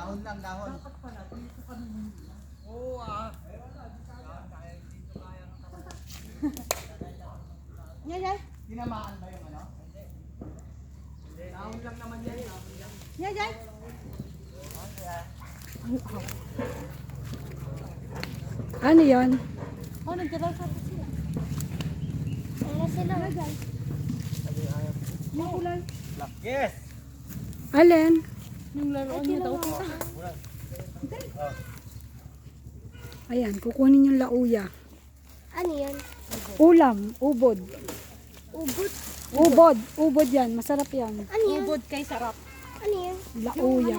Dahon lang, dahon. Dapat pala, dito kami hindi. Oo ah. Yay! Tinamaan ba yung ano? Dahon lang naman yan. Dahon lang. Yay! Ano yon? Oh, nagdalaw sa sila. Ano sila? Yay! Yung kulay. Yes! Alin? Yung laruan niya daw. Ayan, kukunin yung lauya. Ano yan? Ulam, ubod. Ubod? Ubod yan. Masarap yan. Ano yan? Ubod kay sarap. Ano yan? Lauya.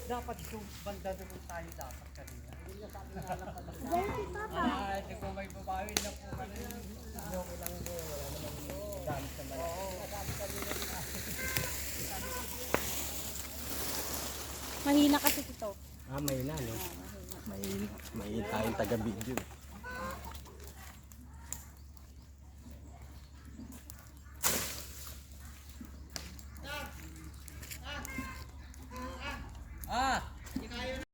Dapat yung banda doon tayo dapat kanina. Dahil si Papa. Ay, kung may babawi na po kanina. Okay lang po. Gamit naman. Mahina kasi ito. Ah, may na, no? May tayong taga-video.